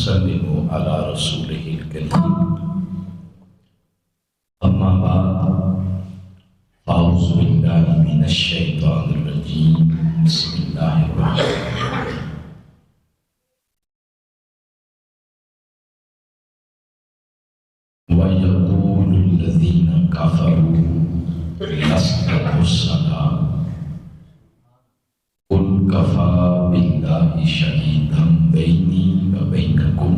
وسلموا على رسوله الكريم أما بعد أعوذ بالله من الشيطان الرجيم بسم الله الرحمن الرحيم ويقول الذين كفروا لست مرسلا قل كفى بالله شهيدا بيني وبينكم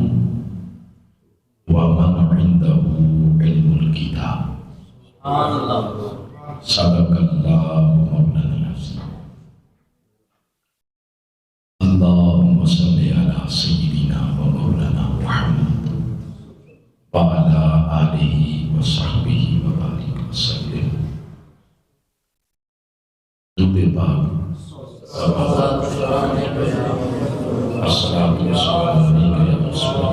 ومن عنده علم الكتاب صدق الله مولانا العظيم اللهم صل على سيدنا ومولانا محمد وعلى آله وصحبه وبارك وسلم. درود پاک الصلاة والسلام علیکہ یا رسول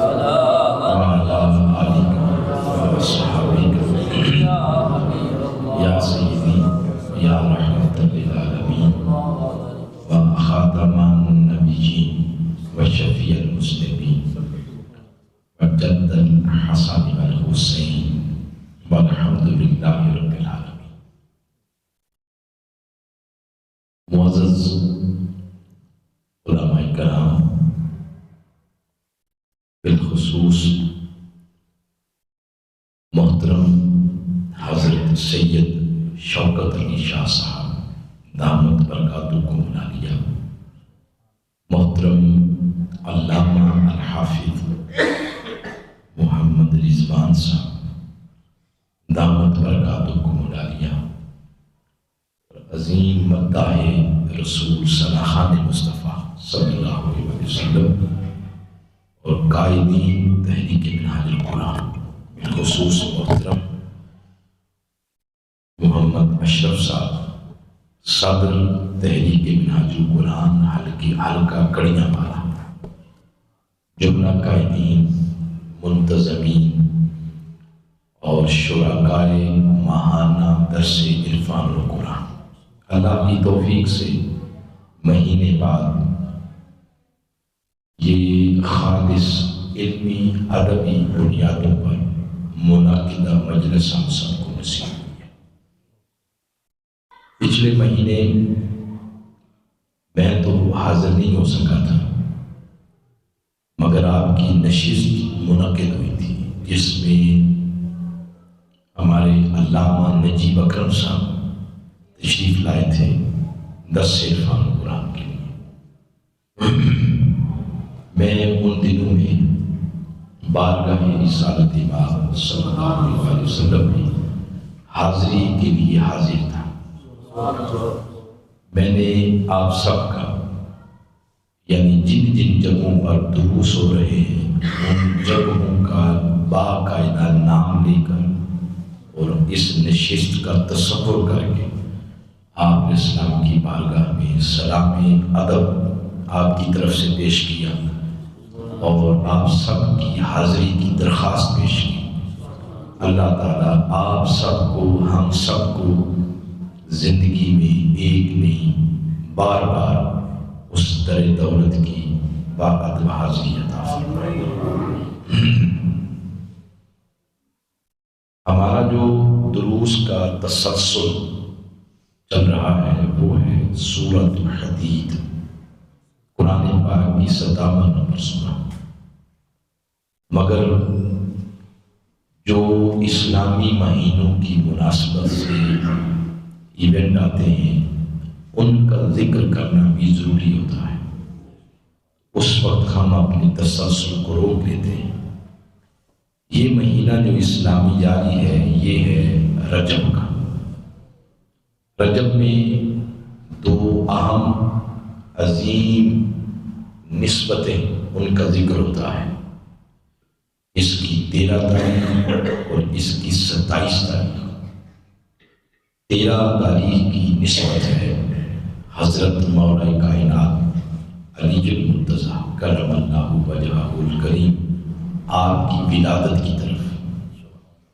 اللہ وعلى آلک وصحبک یا سیدی یا رحمت للعالمین وخاتم النبیین وشفیع المذنبین وجد الحسن والحسین والحمد للہ رب العالمین. معزز علماء کرام، بالخصوص محترم حضرت سید شوکت علی شاہ صاحب دامت برکاتکم العالیہ، محترم علامہ الحافظ محمد رضوان صاحب دامت برکاتکم العالیہ، عظیم مداح رسول صلاحان مصطفیٰ صلی اللہ علیہ وسلم اور قائدین تحریک منہاج القرآن، بالخصوص محترم محمد اشرف صاحب صدر تحریک منہاج القرآن حلقہ کڑیاں والا، جملہ قائدین، منتظمین اور شرکائے ماہانہ درس عرفان القرآن. اللہ کی توفیق سے مہینے بعد یہ خالص علمی ادبی بنیادوں پر منعقدہ مجلس ہم سب کو نصیب ہوئی ہے. پچھلے مہینے میں تو حاضر نہیں ہو سکا تھا، مگر آپ کی نشست منعقد ہوئی تھی جس میں ہمارے علامہ نجیب اکرم صاحب تشریف لائے تھے درس عرفان قرآن کے لیے. میں ان دنوں میں بارگاہ رسالت مآب صلی اللہ علیہ وسلم میں حاضری کے لیے حاضر تھا. میں نے آپ سب کا یعنی جن جن جگہوں پر دروس ہو رہے ہیں ان جگہوں کا باقاعدہ نام لے کر اور اس نشست کا تصور کر کے آپ نے اسلام کی بارگاہ میں سلام ادب آپ کی طرف سے پیش کیا اور آپ سب کی حاضری کی درخواست پیش کی. اللہ تعالیٰ آپ سب کو، ہم سب کو زندگی میں ایک نہیں بار بار اس در دولت کی باقت و حاضری عطا فرمائے. ہمارا جو دروس کا تسلسل چل رہا ہے وہ ہے سورۃ الحدید، قرآن پاک کی 57 نمبر سورہ. مگر جو اسلامی مہینوں کی مناسبت سے ایونٹ آتے ہیں ان کا ذکر کرنا بھی ضروری ہوتا ہے. اس وقت ہم اپنے تسلسل کو روک لیتے ہیں. یہ مہینہ جو اسلامی جاری ہے یہ ہے رجب کا. رجب میں دو اہم عظیم نسبتیں ان کا ذکر ہوتا ہے. اس کی 13 تاریخ اور اس کی 27 تاریخ. 13 تاریخ کی نسبت ہے حضرت مولا کائنات علی المرتضیٰ کرم اللہ وجہہ الکریم آپ کی ولادت کی طرف،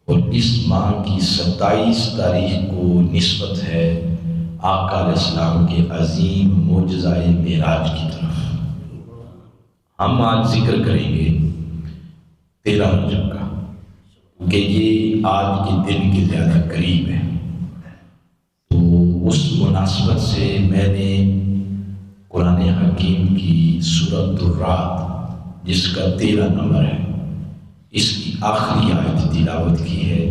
اور اس ماہ کی 27 تاریخ کو نسبت ہے آقا علیہ السلام کے عظیم معجزہ معراج کی طرف. ہم آج ذکر کریں گے 13 رجب کا، کہ یہ آج کے دن کے زیادہ قریب ہے، تو اس مناسبت سے میں نے قرآن حکیم کی سورۃ الرعد جس کا 13 نمبر ہے، اس کی آخری آیت تلاوت کی ہے۔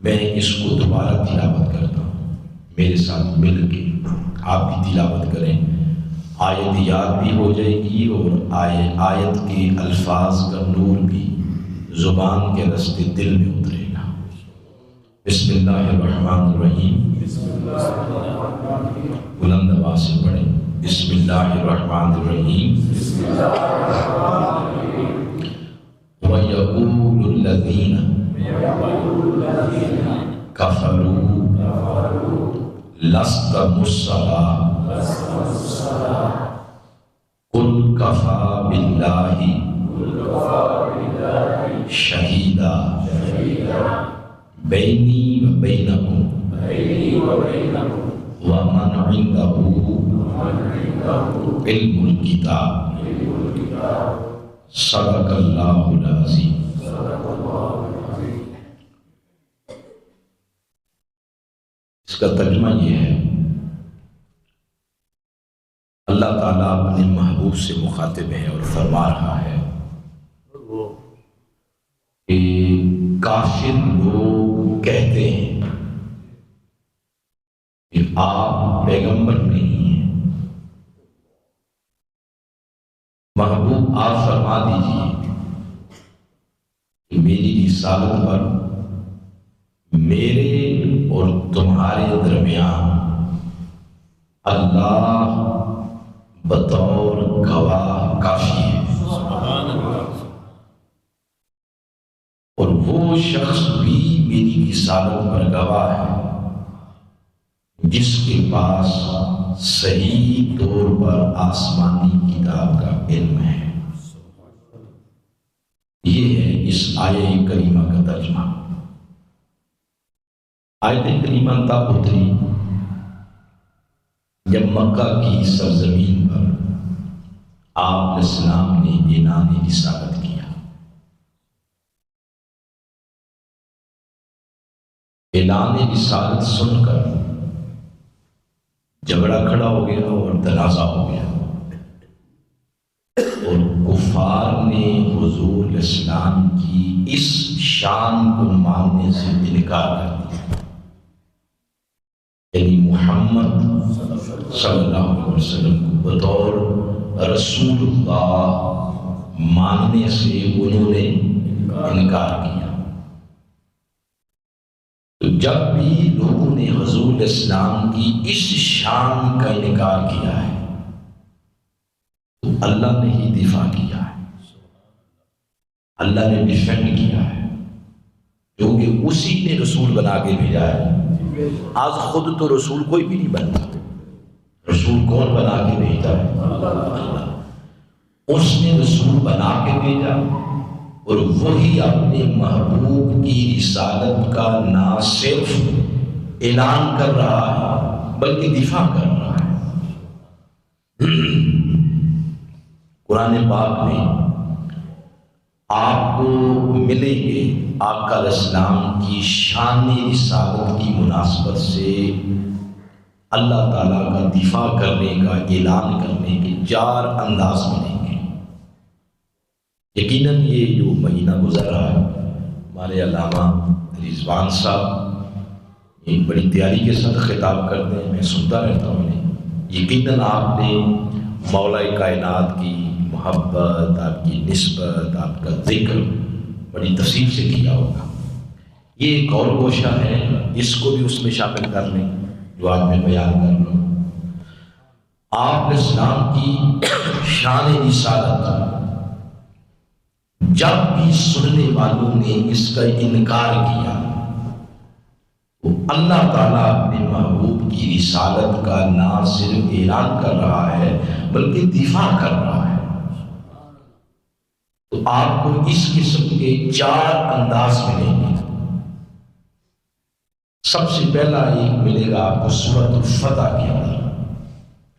میں اس کو دوبارہ تلاوت کرتا ہوں، میرے ساتھ مل کے آپ بھی تلاوت کریں، آیت یاد بھی ہو جائے گی اور آیت کے الفاظ کا نور بھی زبان کے رستے دل میں اترے گا۔ بسم اللہ الرحمن الرحیم، بلند آواز سے پڑھیں، بسم اللہ الرحمن الرحیم۔ وَيَقُولُ الَّذِينَ كَفَرُوا لَسْتَ مُرْسَلًا قُلْ كَفَى بِاللَّهِ شَهِيدًا بَيْنِي وَبَيْنَكُمْ وَمَنْ عِندَهُ عِلْمُ الْكِتَابِ صدق اللہ العظیم۔ اس کا ترجمہ یہ ہے، اللہ تعالیٰ اپنے محبوب سے مخاطب ہے اور فرما رہا ہے کہ کافر لوگ کہتے ہیں کہ آپ پیغمبر نہیں ہیں۔ محبوب آپ فرما دیجیے کہ میری رسالت پر میرے اور تمہارے درمیان اللہ بطور گواہ کافی ہے، اور وہ شخص بھی میری رسالت پر گواہ ہے جس کے پاس صحیح طور پر آسمانی کتاب کا علم ہے۔ یہ ہے اس آیہ کریمہ کا ترجمہ۔ آیت کریمہ تب اتری جب مکہ کی سرزمین پر آپ علیہ السلام نے اعلان رسالت کیا۔ اعلان رسالت سن کر جھگڑا کھڑا ہو گیا اور تنازع ہو گیا، اور کفار نے حضور علیہ السلام کی اس شان کو ماننے سے انکار کر دیا، یعنی محمد صلی اللہ علیہ وسلم کو بطور رسول اللہ ماننے سے انہوں نے انکار کیا۔ تو جب بھی لوگوں نے حضور علیہ السلام کی اس شان کا انکار کیا ہے تو اللہ نے ہی دفاع کیا ہے، اللہ نے ڈیفینڈ کیا ہے، کیونکہ اسی نے رسول بنا کے بھیجا ہے۔ آج خود تو رسول کوئی بھی نہیں بنتا، رسول کون بنا کے بھیجا ہے؟ اللہ۔ اس نے رسول بنا کے بھیجا، اور وہی اپنے محبوب کی رسالت کا نہ صرف اعلان کر رہا ہے بلکہ دفاع کر رہا ہے۔ قرآن پاک میں آپ کو ملیں گے آقا علیہ السلام کی شان رسالت کی مناسبت سے اللہ تعالیٰ کا دفاع کرنے کا، اعلان کرنے کے 4 انداز ملیں گے۔ یقیناً یہ جو مہینہ گزر رہا ہے، ہمارے علامہ رضوان صاحب ایک بڑی تیاری کے ساتھ خطاب کرتے ہیں، میں سنتا رہتا ہوں انہیں۔ یقیناً آپ نے مولا کائنات کی محبت، آپ کی نسبت، آپ کا ذکر بڑی تفصیل سے کیا ہوگا۔ یہ ایک اور گوشہ ہے، اس کو بھی اس میں شامل کر لیں جو آج میں بیان کر رہا ہوں۔ آپ علیہ السلام کی شان رسالت جب بھی سننے والوں نے اس کا انکار کیا تو اللہ تعالیٰ اپنے محبوب کی رسالت کا نہ صرف اعلان کر رہا ہے بلکہ دفاع کر رہا ہے۔ تو آپ کو اس قسم کے 4 انداز ملیں گے۔ سب سے پہلا ایک ملے گا آپ کو سورۃ الفتح کے اندر،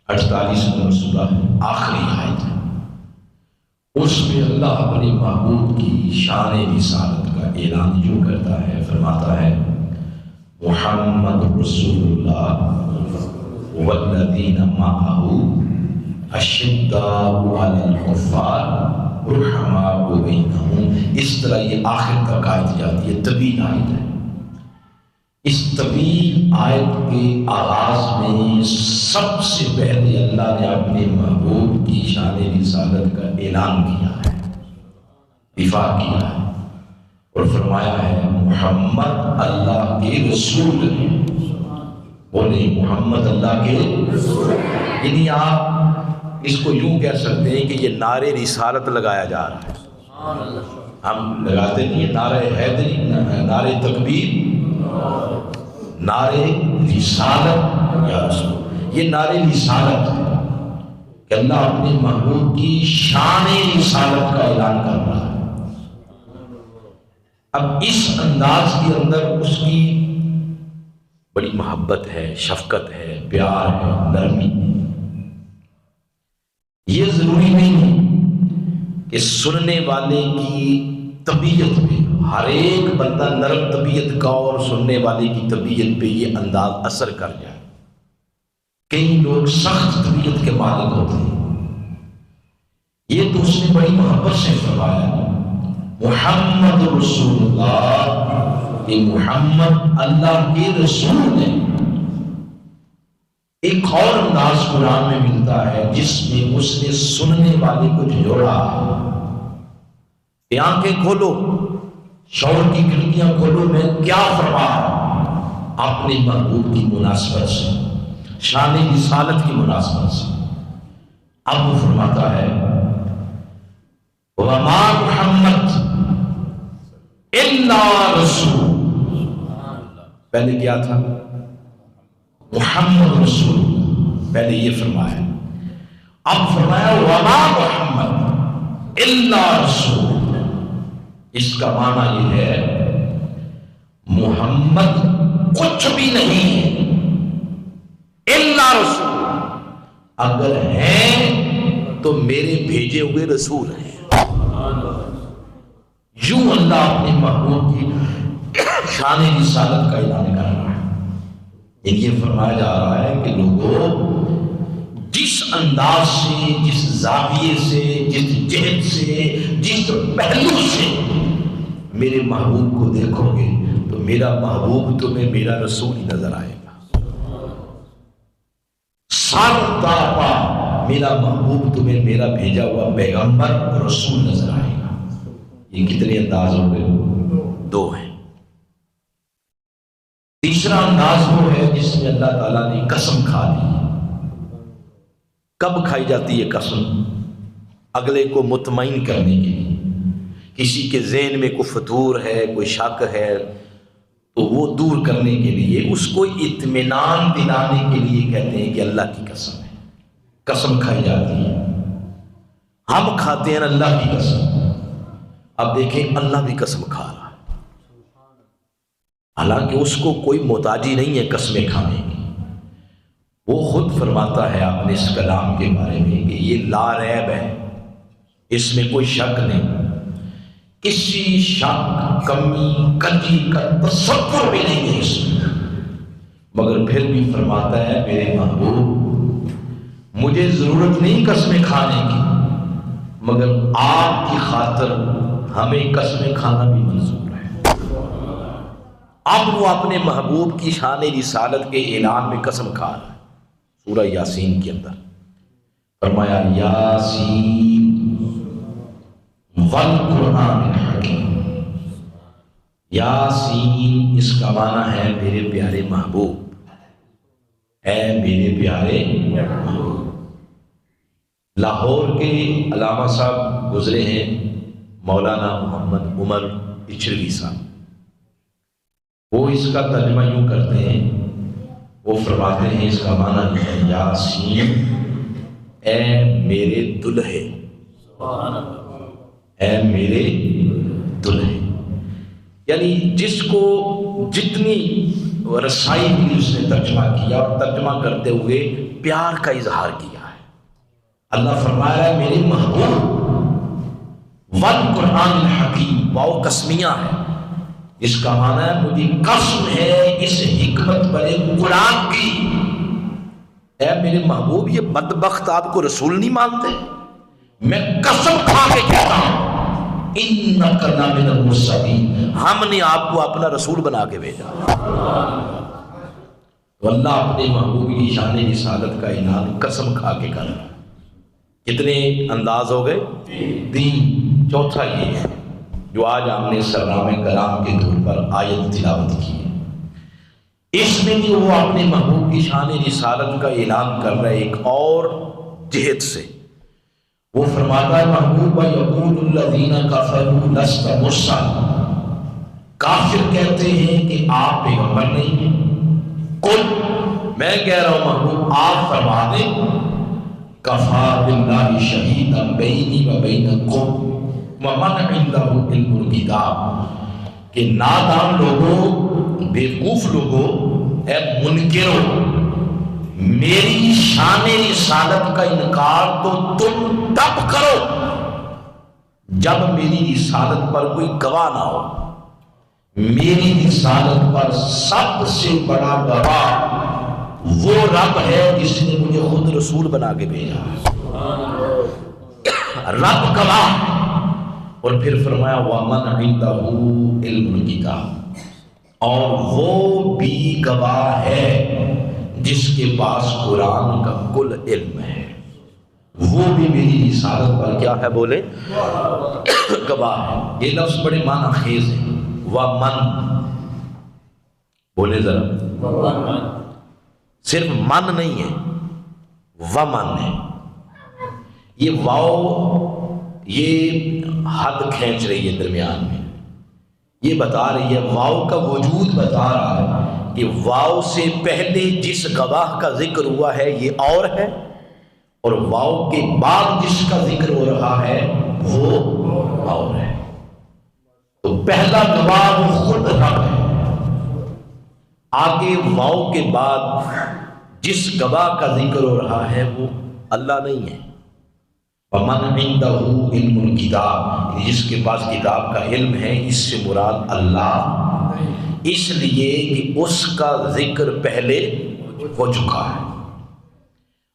48 نمبر سورہ ہے، آخری آیت ہے۔ اس میں اللہ اپنے محبوب کی شان رسالت کا اعلان یوں کرتا ہے، فرماتا ہے محمد رسول اللہ والذین معہ اشداء علی الکفار رحماء بینہم۔ اس طرح یہ آخر تک آیت جاتی ہے، طویل آیت ہے۔ اس طویل آیت کے آغاز میں سب سے پہلے اللہ نے اپنے محبوب کی شان رسالت کا اعلان کیا ہے، دفاع کیا ہے، اور فرمایا ہے محمد اللہ کے رسول ہیں۔ بولے محمد اللہ کے رسول، یعنی آپ اس کو یوں کہہ سکتے ہیں کہ یہ نعرے رسالت لگایا جا رہا ہے۔ ہم لگاتے نہیں ہیں نعرہ حیدری، نعرہ تکبیر، نعرہ رسالت یا رسول، یہ نعرہ رسالت ہے کہ اللہ اپنے محبوب کی شان رسالت کا اعلان کر رہا ہے۔ اب اس انداز کے اندر اس کی بڑی محبت ہے، شفقت ہے، پیار ہے، نرمی ہے۔ یہ ضروری نہیں ہے کہ سننے والے کی طبیعت پہ، ہر ایک بندہ نرم طبیعت کا اور سننے والے کی طبیعت پہ یہ انداز اثر کر جائے۔ کئی لوگ سخت طبیعت کے مالک ہوتے ہیں، یہ تو اس نے بڑی محبت سے فرمایا محمد رسول اللہ، کہ محمد اللہ کے رسول ہیں۔ ایک اور انداز قرآن میں ملتا ہے جس میں اس نے سننے والے کو جوڑا۔ آنکھیں کھولو، شعور کی کھڑکیاں کھولو، میں کیا فرما رہا ہوں اپنے محبوب کی مناسبت سے، شان رسالت کی مناسبت سے۔ اب وہ فرماتا ہے وما محمد الا رسول، پہلے کیا تھا؟ محمد رسول، پہلے یہ فرمایا، اب فرمایا وما محمد الا رسول۔ اس کا معنی یہ ہے محمد کچھ بھی نہیں ہے الا رسول، اگر ہیں تو میرے بھیجے ہوئے رسول ہیں۔ یوں اللہ اپنے محبوب کی شان رسالت کا اعلان کر رہا ہے۔ یہ فرمایا جا رہا ہے کہ لوگوں، جس انداز سے، جس زاویے سے، جس جہت سے، جس پہلو سے میرے محبوب کو دیکھو گے تو میرا محبوب تمہیں میرا رسول ہی نظر آئے گا۔ سارا طرفا میرا محبوب تمہیں میرا بھیجا ہوا پیغمبر اور رسول نظر آئے گا۔ یہ کتنے انداز ہو گئے؟ دو ہیں۔ تیسرا انداز وہ ہے جس میں اللہ تعالیٰ نے قسم کھا لی۔ کب کھائی جاتی ہے قسم؟ اگلے کو مطمئن کرنے کے لیے، کسی کے ذہن میں کوئی فتور ہے، کوئی شک ہے، تو وہ دور کرنے کے لیے، اس کو اطمینان دلانے کے لیے کہتے ہیں کہ اللہ کی قسم ہے، قسم کھائی جاتی ہے۔ ہم کھاتے ہیں اللہ کی قسم، اب دیکھیں اللہ بھی قسم کھا رہا ہے، حالانکہ اس کو کوئی محتاجی نہیں ہے قسمیں کھانے کی۔ وہ خود فرماتا ہے اپنے اس کلام کے بارے میں کہ یہ لا ریب ہے، اس میں کوئی شک نہیں، کسی شک، کمی، کجی کا تصور بھی نہیں ہے اس میں، مگر پھر بھی فرماتا ہے میرے محبوب مجھے ضرورت نہیں قسمیں کھانے کی، مگر آپ کی خاطر ہمیں قسمیں کھانا بھی منظور ہے۔ اب وہ اپنے محبوب کی شان رسالت کے اعلان میں قسم کھا رہا ہے۔ سورہ یاسین کے اندر فرمایا یاسین والقرآن الحکیم۔ یاسین اس کا معنی ہے میرے پیارے محبوب، اے میرے پیارے محبوب۔ لاہور کے علامہ صاحب گزرے ہیں مولانا محمد عمر اچھروی صاحب، وہ اس کا ترجمہ یوں کرتے ہیں، وہ فرماتے ہیں اس کا معنی ہے یاسین اے میرے دلہے، اے میرے دلہے، یعنی جس کو جتنی رسائی ملی اس نے ترجمہ کیا، اور ترجمہ کرتے ہوئے پیار کا اظہار کیا ہے۔ اللہ فرمایا ہے میرے محبوب والقرآن الحکیم، واو قسمیہ ہے، اس کا معنی ہے مجھے قسم ہے اس حکمت بڑے قرآن کی۔ اے میرے محبوب، یہ بدبخت آپ کو رسول نہیں مانتے؟ میں قسم کھا کے کہتا ہوں انک لمن المرسلین، ہم نے آپ کو اپنا رسول بنا کے بھیجا۔ تو اللہ اپنے محبوب کی شان رسالت کا اعلان قسم کھا کے کر رہا ہے۔ کتنے انداز ہو گئے؟ تین۔ چوتھا یہ ہے جو آج ہم نے سرنامہ کلام کے طور پر آیت تلاوت کی ہے، اس میں بھی وہ اپنے محبوب کی شان رسالت کا اعلان کر رہا ہے ایک اور جہت سے۔ وہ فرماتا ہے محبوب یقول الذین کفروا لست مرسلا، کافر کہتے ہیں کہ آپ پیغمبر نہیں ہیں۔ قل، میں کہہ رہا ہوں محبوب آپ فرما دیں کفا باللہ شہیدا بینی و بینکم ومن عندہ علم الکتاب، کہ نادان لوگوں، بیوقوف لوگوں، اے منکروں، میری شان رسالت کا انکار تو تم تب کرو جب میری رسالت پر کوئی گواہ نہ ہو۔ میری رسالت پر سب سے بڑا گواہ وہ رب ہے جس نے مجھے خود رسول بنا کے بھیجا، رب گواہ ہے۔ اور پھر فرمایا وَمَنْ عِنْدَهُ عِلْمُ الْكِتَابِ، اور وہ بھی گواہ ہے جس کے پاس قرآن کا کل علم ہے، وہ بھی میری رسالت پر کیا ہے بولے گواہ ہے۔ یہ لفظ بڑے معنی خیز ہے۔ وَمَنْ، بولے ذرا، صرف من نہیں ہے، ومن ہے۔ یہ واو یہ حد کھینچ رہی ہے درمیان میں، یہ بتا رہی ہے، واو کا وجود بتا رہا ہے کہ واو سے پہلے جس گواہ کا ذکر ہوا ہے یہ اور ہے، اور واو کے بعد جس کا ذکر ہو رہا ہے وہ اور ہے۔ تو پہلا گواہ وہ خود رب ہے، آگے واو کے بعد جس گواہ کا ذکر ہو رہا ہے وہ اللہ نہیں ہے۔ وَمَنْ عِنْدَهُ عِلْمُ الْكِتَابِ، جس کے پاس کتاب کا علم ہے، اس سے مراد اللہ، اس لیے کہ اس کا ذکر پہلے ہو چکا ہے۔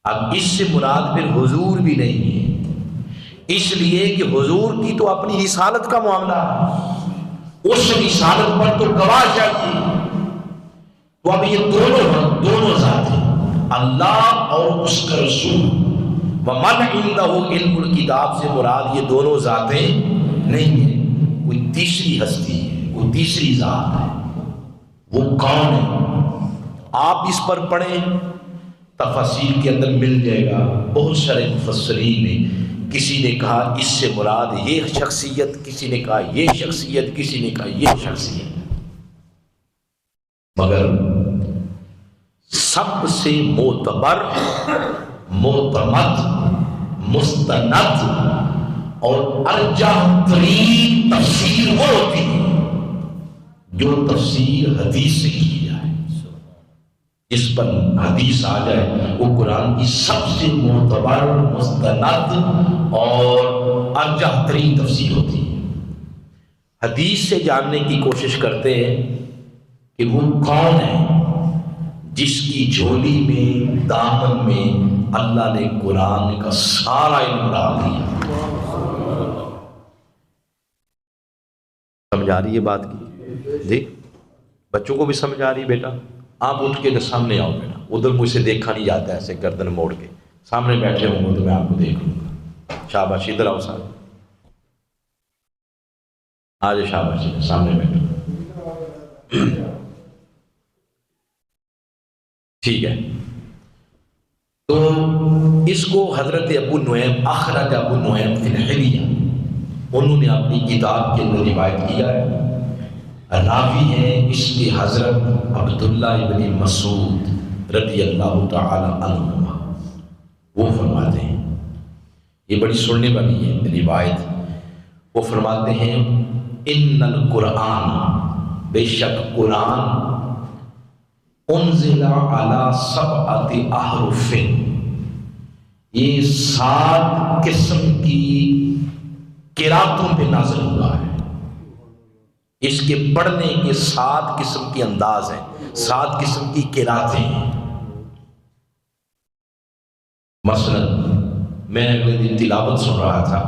اب اس سے مراد پھر حضور بھی نہیں ہے، اس لیے کہ حضور کی تو اپنی رسالت کا معاملہ ہے، اس رسالت پر تو گواہ چاہیے۔ تو اب یہ دونوں ذات ہیں، اللہ اور اس کا رسول۔ وَمَنْ عِنْدَهُ عِلْمُ الْكِتَابِ سے مراد یہ دونوں ذاتیں نہیں ہیں، کوئی تیسری ہستی ہے، کوئی تیسری ذات ہے۔ وہ کون ہے؟ آپ اس پر پڑھیں، تفاسیر کے اندر مل جائے گا۔ بہت سارے مفسرین نے، کسی نے کہا اس سے مراد یہ شخصیت، کسی نے کہا یہ شخصیت، کسی نے کہا یہ شخصیت، مگر سب سے معتبر، معتمد، مستند اور ارجح ترین تفسیر وہ ہوتی ہے جو تفسیر حدیث سے کی جائے، جس پر حدیث آ جائے وہ قرآن کی سب سے معتبر، مستند اور ارجح ترین تفسیر ہوتی ہے۔ حدیث سے جاننے کی کوشش کرتے ہیں کہ وہ کون ہے جس کی جھولی میں، دامن میں اللہ نے قرآن کا سارا علم ڈال دیا۔ سمجھ آ رہی ہے بات کی؟ جی بچوں کو بھی سمجھ آ رہی ہے؟ بیٹا آپ اٹھ کے سامنے آؤ، بیٹا ادھر مجھ سے دیکھا نہیں جاتا، ایسے گردن موڑ کے سامنے بیٹھے ہوں گے تو میں آپ کو دیکھ لوں گا۔ شاباش، ادھر آؤ صاحب، آج شاباش، سامنے بیٹھو۔ ٹھیک ہے، تو اس کو حضرت ابو نعیم، اخرج ابو نعیم فی الحلیہ، انہوں نے اپنی کتاب کے اندر روایت کیا ہے، راوی ہیں اس کے حضرت عبداللہ ابن مسعود رضی اللہ تعالی عنہ، وہ فرماتے ہیں، یہ بڑی سننے والی ہے روایت، وہ فرماتے ہیں ان القرآن، بے شک قرآن، انزل علی سبعۃ احرف، یہ 7 قسم کی قراتوں پہ نازل ہوا ہے۔ اس کے پڑھنے کے 7 قسم کے انداز ہیں، 7 قسم کی قراتیں ہیں۔ مثلا میں اگلے دن تلاوت سن رہا تھا،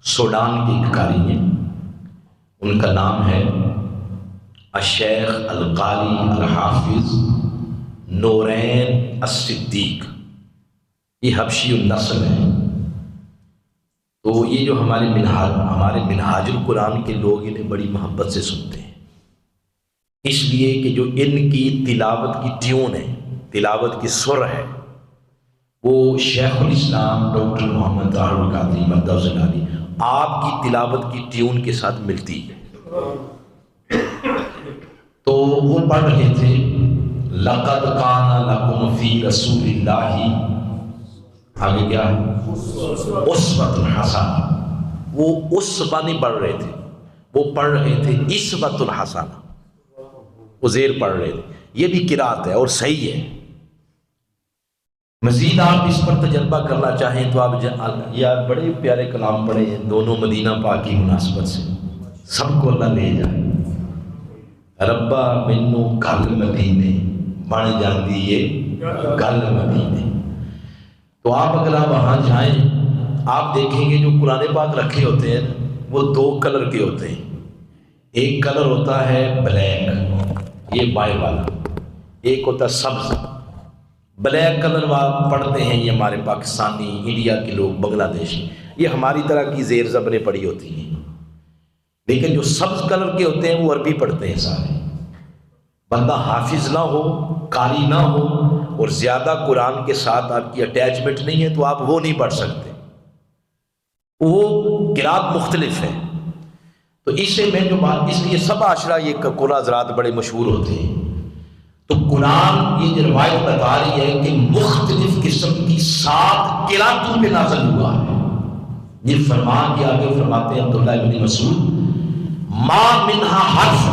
سوڈان کے ایک قاری ہیں، ان کا نام ہے الشیخ القاری الحافظ نورین الصدیق، یہ حبشی النسل ہے۔ تو یہ جو ہمارے منہاج القرآن کے لوگ انہیں بڑی محبت سے سنتے ہیں، اس لیے کہ جو ان کی تلاوت کی ٹیون ہے، تلاوت کی سر ہے، وہ شیخ الاسلام ڈاکٹر محمد طاہر القادری مدد علی آپ کی تلاوت کی ٹیون کے ساتھ ملتی ہے۔ تو وہ پڑھ رہے تھے لَقَدْ كَانَ لَكُمْ فِي رَسُولِ اللَّهِ، آگے کیا ہے؟ اسوۃ الحسنہ۔ وہ اسوہ نہیں پڑھ رہے تھے، وہ پڑھ رہے تھے اسوۃ الحسنہ، وہ زیر پڑھ رہے تھے۔ یہ بھی قرات ہے اور صحیح ہے۔ مزید آپ اس پر تجربہ کرنا چاہیں تو آپ یار بڑے پیارے کلام پڑھے ہیں دونوں مدینہ پاک کی مناسبت سے، سب کو اللہ لے جائے۔ ربا مینوں گل مدینے بن جاندی ہے گل مدینے۔ تو آپ اگر آپ وہاں جائیں، آپ دیکھیں گے جو قرآن پاک رکھے ہوتے ہیں وہ 2 کلر کے ہوتے ہیں۔ ایک کلر ہوتا ہے بلیک، یہ بائیں والا، ایک ہوتا ہے سبز۔ بلیک کلر پڑھتے ہیں یہ ہمارے پاکستانی، انڈیا کے لوگ، بنگلہ دیشی، یہ ہماری طرح کی زیر زبریں پڑھی ہوتی ہیں۔ لیکن جو سبز کلر کے ہوتے ہیں وہ عربی پڑھتے ہیں سارے۔ بندہ حافظ نہ ہو، قاری نہ ہو اور زیادہ قرآن کے ساتھ آپ کی اٹیچمنٹ نہیں ہے تو آپ وہ نہیں پڑھ سکتے، وہ قرات مختلف ہے۔ تو اس سے میں جو بات، اس لیے سب عاشرہ یہ قرآن حضرات بڑے مشہور ہوتے ہیں۔ تو قرآن یہ جو روایت بتا رہی ہے کہ مختلف قسم کی 7 قراتوں پہ نازل ہوا ہے۔ یہ فرمان کے آگے فرماتے ہیں عبداللہ بن مسعود، ما منہا حرف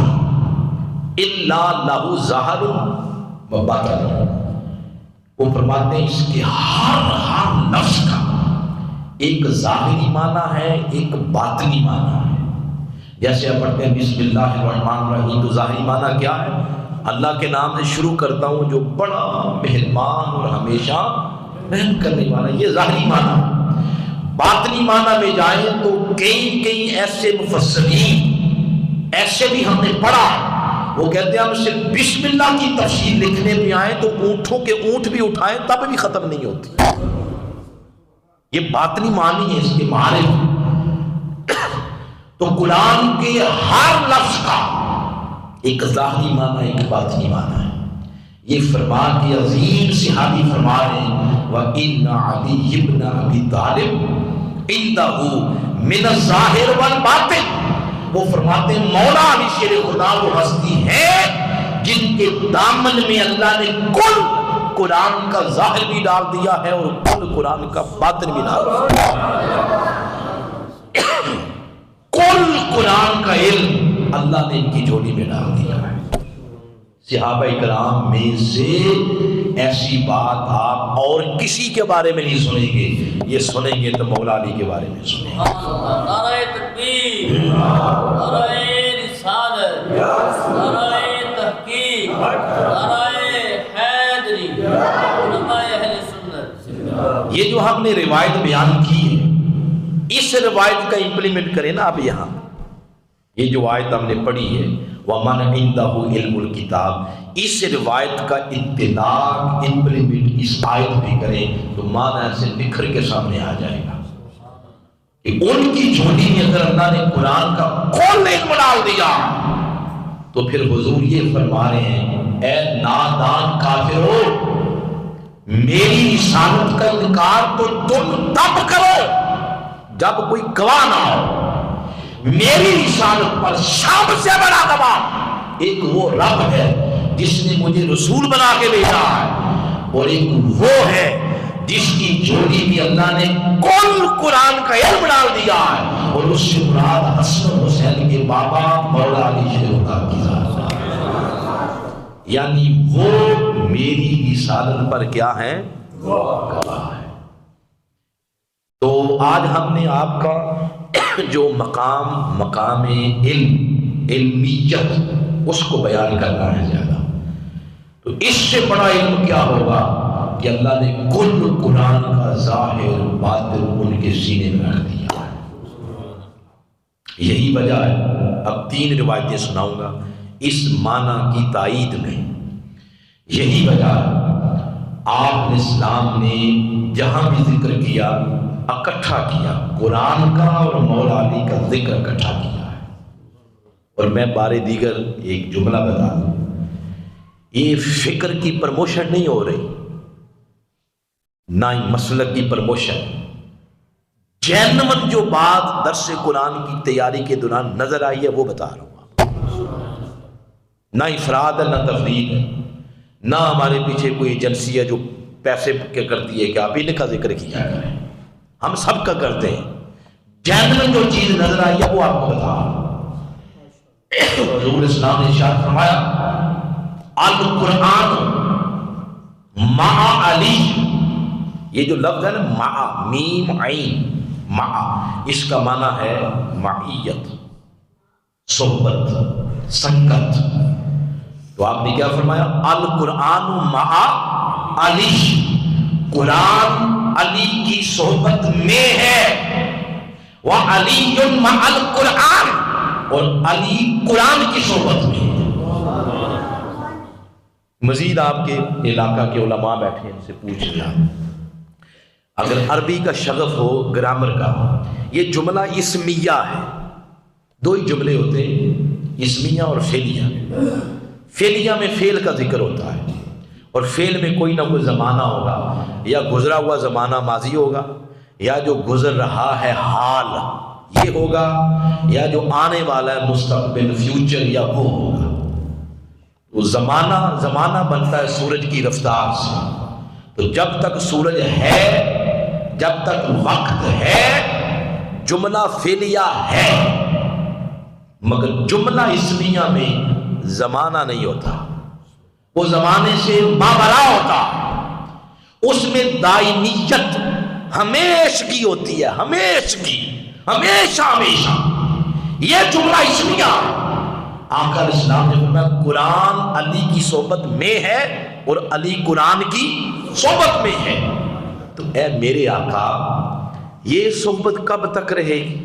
الا لہ ظاہر و باطن۔ وہ فرماتے ہیں اس کے ہر لفظ کا ایک ظاہری معنی ہے، ایک باطنی معنی ہے۔ جیسے آپ پڑھتے ہیں بسم اللہ الرحمن الرحیم، تو ظاہری معنی کیا ہے؟ اللہ کے نام سے شروع کرتا ہوں جو بڑا مہربان اور ہمیشہ رحم کرنے والا، یہ ظاہری معنی۔ باطنی معنی میں جائیں تو کئی ایسے مفسرین ایسے بھی ہم نے پڑھا، وہ کہتے ہیں ہم صرف بسم اللہ کی تفسیر لکھنے میں آئیں تو اونٹوں کے اونٹ بھی اٹھائیں تب بھی ختم نہیں ہوتی۔ یہ باطنی معنی ہے اس کے معارف۔ تو قرآن کے ہر لفظ کا ایک ظاہری معنی، ایک باطنی معنی ہے۔ یہ فرمان کے عظیم صحابی فرما رہے ہیں وَإِنَّ عَلِيِّ بْنَ أَبِي طَالِبٍ عِندَهُ مِنَ الظَّاهِرِ وَالْبَاطِنِ۔ وہ فرماتے ہیں مولا علی شیر خدا وہ ہستی ہے جن کے دامن میں اللہ نے کل قرآن کا ظاہر بھی ڈال دیا ہے اور کل قرآن کا باطن بھی ڈال دیا ہے۔ کل قرآن کا علم اللہ نے ان کی جھولی میں ڈال دیا ہے۔ صحابہ کرام میں سے ایسی بات آپ اور کسی کے بارے میں نہیں سنیں گے، یہ سنیں گے تو مولا علی کے بارے میں سنیں گے۔ نعرہ تکبیر، نعرہ رسالت، نعرہ تحقیق، نعرہ حیدری، علماء اہل سنت۔ یہ جو ہم نے روایت بیان کی ہے، اس روایت کا امپلیمنٹ کریں نا آپ یہاں۔ یہ جو آیت ہم نے پڑھی ہے وَمَنْ عِنْدَهُ عِلْمُ الْكِتَابِ، اس روایت کا انطلاق امپلیمنٹ اس آیت میں کریں تو معنی سے نکھر کے سامنے آ جائے گا کہ ان کی جھولی میں اگر اللہ نے قرآن کا کل علم ڈال دیا تو پھر حضور یہ فرما رہے ہیں اے نادان کافرو، میری رسالت کا انکار تو تم تب کرو جب کوئی گواہ نہ ہو۔ میری رسالت پر سب سے بڑا گواہ ایک وہ رب ہے جس نے مجھے رسول بنا کے بھیجا ہے، اور ایک وہ ہے جس کی جھولی میں اللہ نے کل قرآن کا علم ڈال دیا ہے، اور اس سے مراد حسن حسین کے بابا مولا علی شیر خدا کی ذات، یعنی وہ میری رسالت پر کیا ہے؟ گواہ ہے۔ تو آج ہم نے آپ کا جو مقام علمیت اس کو بیان کرنا ہے زیادہ، تو اس سے بڑا علم کیا ہوگا کہ اللہ نے کل قرآن کا ظاہر باطن ان کے سینے میں رکھ دیا ہے۔ یہی وجہ ہے، اب 3 روایتیں سناؤں گا اس معنی کی تائید میں۔ یہی وجہ ہے آپ نے اسلام نے جہاں بھی ذکر کیا اکٹھا کیا، قرآن کا اور مولا علی کا ذکر اکٹھا کیا ہے۔ اور میں بارے دیگر ایک جملہ بتا دوں، یہ فکر کی پروموشن نہیں ہو رہی، نہ ہی مسلک کی پروموشن، جینون جو بات درس قرآن کی تیاری کے دوران نظر آئی ہے وہ بتا رہا ہوں، نہ افراد ہے نہ تفرید ہے، نہ ہمارے پیچھے کوئی ایجنسی ہے جو پیسے کے کرتی ہے کہ آپ انہیں کا ذکر کیا کریں، ہم سب کا کرتے ہیں، جینون جو چیز نظر آئی ہے وہ آپ کو بتا رہا ہوں۔ حضور اسلام نے ارشاد فرمایا القرآن مع علی، یہ جو لفظ ہے نا مع، میم عین مع، اس کا معنی ہے معیت، صحبت، سنگت۔ تو آپ نے کیا فرمایا؟ القرآن مع علی، قرآن علی کی صحبت میں ہے، وعلی مع القرآن، اور علی قرآن کی صحبت میں ہے۔ مزید آپ کے علاقہ کے علماء بیٹھے ہیں، ان سے پوچھ لیا، اگر عربی کا شغف ہو، گرامر کا، یہ جملہ اسمیہ ہے، 2 ہی جملے ہوتے ہیں، اسمیہ اور فعلیہ۔ فعلیہ میں فعل کا ذکر ہوتا ہے، اور فعل میں کوئی نہ کوئی زمانہ ہوگا، یا گزرا ہوا زمانہ ماضی ہوگا، یا جو گزر رہا ہے حال یہ ہوگا، یا جو آنے والا ہے مستقبل فیوچر، یا وہ ہوگا۔ وہ زمانہ بنتا ہے سورج کی رفتار سے، تو جب تک سورج ہے، جب تک وقت ہے، جملہ فعلیہ ہے، مگر جملہ اسمیہ میں زمانہ نہیں ہوتا، وہ زمانے سے ماوراء ہوتا، اس میں دائمیت ہمیشگی ہوتی ہے، ہمیشگی، ہمیشہ ہمیشہ، یہ جملہ اسمیہ ہے۔ آقا علیہ السلام نے فرمایا قرآن علی کی صحبت میں ہے اور علی قرآن کی صحبت میں ہے۔ تو اے میرے آقا، یہ صحبت کب تک رہے گی؟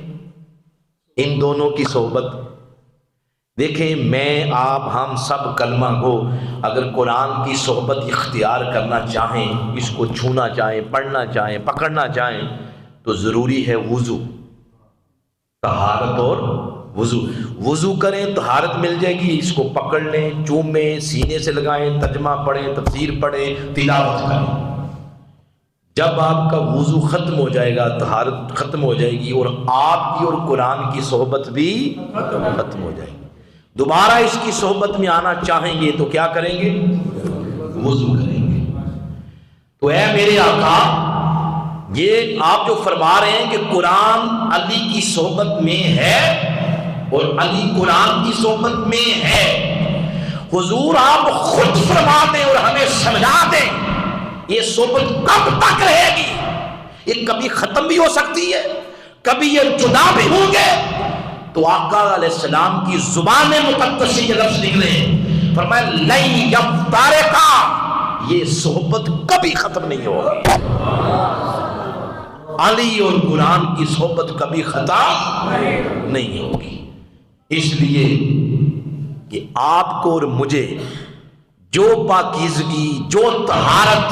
ان دونوں کی صحبت دیکھیں، میں آپ ہم سب کلمہ گو اگر قرآن کی صحبت اختیار کرنا چاہیں، اس کو چھونا چاہیں، پڑھنا چاہیں، پکڑنا چاہیں، تو ضروری ہے وضو، طہارت اور وضو کریں، طہارت مل جائے گی، اس کو پکڑ لیں، چومیں، سینے سے لگائیں، ترجمہ پڑھیں، تفسیر پڑھیں، تلاوت کریں۔ جب آپ کا وضو ختم ہو جائے گا، طہارت ختم ہو جائے گی، اور آپ کی اور قرآن کی صحبت بھی ختم ہو جائے گی۔ دوبارہ اس کی صحبت میں آنا چاہیں گے تو کیا کریں گے؟ وضو کریں گے۔ تو اے میرے آقا، یہ آپ جو فرما رہے ہیں کہ قرآن علی کی صحبت میں ہے اور علی قرآن کی صحبت میں ہے، حضور آپ خود فرما دیں اور ہمیں سمجھا دیں یہ صحبت کب تک رہے گی؟ یہ کبھی ختم بھی ہو سکتی ہے، کبھی یہ جدا بھی ہوں گے۔ تو آقا علیہ السلام کی زبان مقدس سے یہ لفظ نکلے، فرمایا لن یفترقا، یہ صحبت کبھی ختم نہیں ہوگی۔ علی اور قرآن کی صحبت کبھی ختم نہیں ہوگی، اس لیے کہ آپ کو اور مجھے جو پاکیزگی، جو طہارت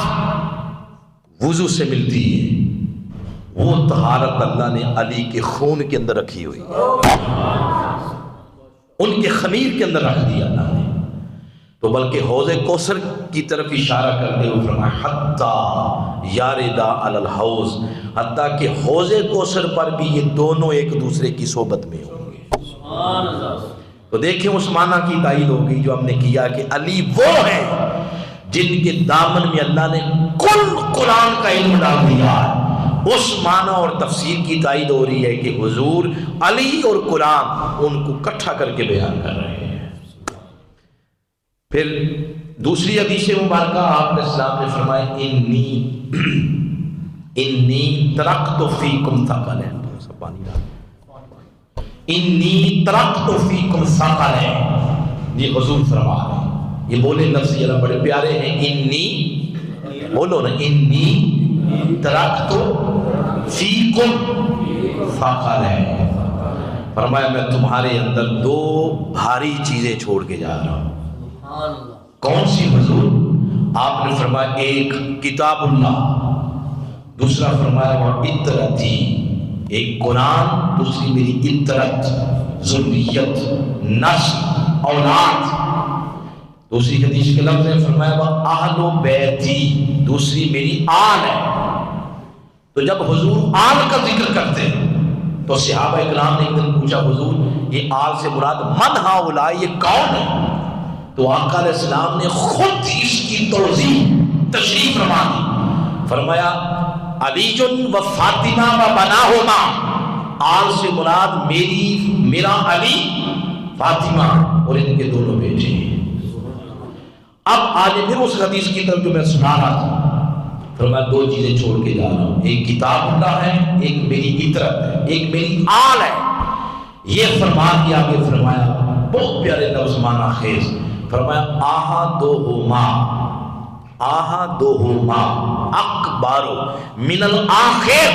وضو سے ملتی ہے، وہ طہارت اللہ نے علی کے خون کے اندر رکھی ہوئی، ان کے خمیر کے اندر رکھ دیا اللہ نے۔ تو بلکہ حوض کوثر کی طرف اشارہ کرتے ہوئے فرمایا حتیٰ یاردا علی الحوض، حتیٰ کہ حوض کوثر پر بھی یہ دونوں ایک دوسرے کی صحبت میں ہوں گے۔ سبحان اللہ۔ تو دیکھیں اس معنی کی تائید ہوگی جو ہم نے کیا کہ علی وہ ہیں جن کے دامن میں اللہ نے کل قرآن کا علم ڈال دیا ہے۔ اس معنی اور تفسیر کی تائید ہو رہی ہے کہ حضور علی اور قرآن ان کو اکٹھا کر کے بیان کر رہے ہیں۔ پھر دوسری حدیث مبارکہ آپ علیہ السلام نے فرمایا انی ترکت فیکم ثقلین، سب پانی ڈال انی ترکت فیکم ثقلین، یہ حضور فرما رہے ہیں، یہ بولے لفظ یہ بڑے پیارے ہیں، انی بولو نا، انی ترکت فیکم ثقلین، فرمایا میں تمہارے اندر دو بھاری چیزیں چھوڑ کے جا رہا ہوں۔ کون سی حضور؟ آپ نے فرمایا ایک کتاب اللہ، دوسرا فرمایا وہ اطرتی، ایک قرآن، دوسری میری اطرت، ذریت، نسل، اولاد۔ دوسری حدیث کے لفظ نے فرمایا وہ اہل و بیتی، دوسری میری آل ہے۔ تو جب حضور آل کا ذکر کرتے ہیں تو صحابہ اکرام نے ایک دن پوچھا حضور یہ آل سے مراد من ہؤلاء، یہ کون ہے؟ تو آقا علیہ السلام نے خود اس کی توضیح تشریح فرما دی، فرمایا علی و فاطمہ و بناہما، آل سے مراد میرا علی، فاطمہ اور ان کے دونوں بیٹے ہیں۔ اب آج پھر اس حدیث کی طرف جو میں سنا رہا تھا، فرمایا دو چیزیں چھوڑ کے جا رہا ہوں، ایک کتاب اللہ ہے، ایک میری اطرت ہے، ایک میری آل ہے۔ یہ فرما دیا کہ فرمایا بہت پیارے لفظ معنی خیز، فرمایا آہدہما اکبر من الآخر،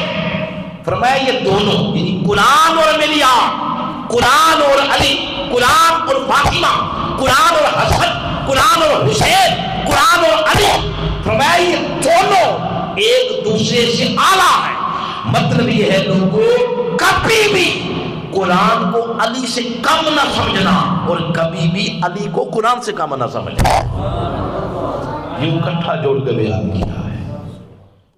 فرمایا یہ دونوں یعنی قرآن اور میری آل، قرآن اور علی، قرآن اور فاطمہ، قرآن اور حسن، قرآن اور حسین، قرآن اور علی، فرمایا یہ دونوں ایک دوسرے سے اعلیٰ ہیں۔ مطلب یہ ہے لوگوں کبھی بھی قرآن کو علی سے کم نہ سمجھنا اور کبھی بھی علی کو قرآن سے کم نہ سمجھنا، یہ اکٹھا جوڑ کے بیان کیا ہے۔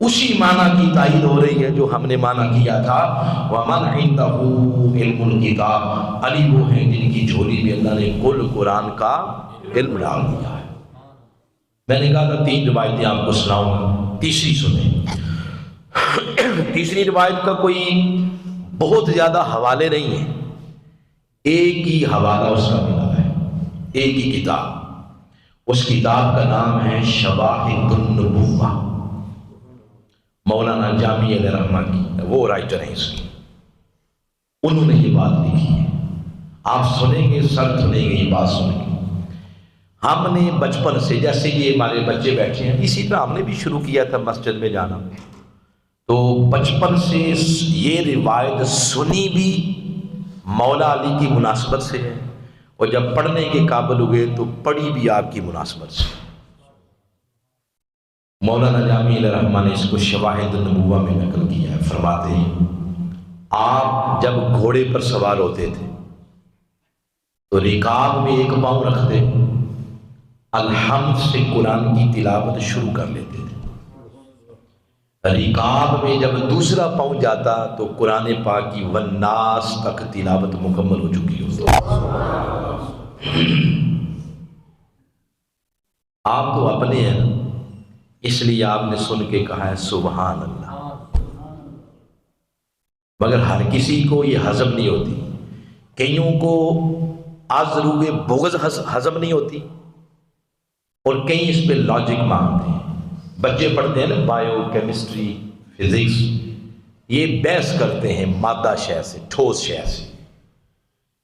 اسی معنی کی تائید ہو رہی ہے جو ہم نے معنی کیا تھا وَمَنْ عِنْدَهُ عِلْمُ الْكِتَابِ، علی وہ ہیں جن کی جھولی میں اللہ نے کل قرآن کا علم ڈال دیا ہے۔ میں نے کہا تھا 3 روایتیں آپ کو سناؤں گا، تیسری سنیں۔ تیسری روایت کا کوئی بہت زیادہ حوالے نہیں ہیں، ایک ہی حوالہ اس کا ملا ہے، ایک ہی کتاب، اس کتاب کا نام ہے شواہد النبوہ، مولانا جامی علیہ رحمہ کی، وہ رائٹر ہیں اس کی، انہوں نے یہ بات لکھی ہے۔ آپ سنیں گے، سر سنیں گے، یہ بات سنیں گے۔ ہم نے بچپن سے، جیسے یہ ہمارے بچے بیٹھے ہیں اسی طرح ہم نے بھی شروع کیا تھا مسجد میں جانا، تو بچپن سے یہ روایت سنی بھی مولا علی کی مناسبت سے ہے، اور جب پڑھنے کے قابل ہوئے تو پڑھی بھی آپ کی مناسبت سے۔ مولانا جامی علیہ رحمہ نے اس کو شواہد النبوہ میں نقل کیا ہے، فرماتے ہیں آپ جب گھوڑے پر سوار ہوتے تھے تو رکاب میں ایک پاؤں رکھتے، الحمد سے قرآن کی تلاوت شروع کر لیتے تھے، رکاب میں جب دوسرا پاؤں جاتا تو قرآن پاک کی والناس تک تلاوت مکمل ہو چکی ہوتی۔ آپ تو اپنے ہیں نا، اس لیے آپ نے سن کے کہا ہے سبحان اللہ، مگر ہر کسی کو یہ ہضم نہیں ہوتی، کئیوں کو از روئے بغض ہضم نہیں ہوتی، اور کئی اس پہ لاجک مانگتے ہیں۔ بچے پڑھتے ہیں نا بایو کیمسٹری فزکس، یہ بحث کرتے ہیں مادہ شے سے، ٹھوس شے سے،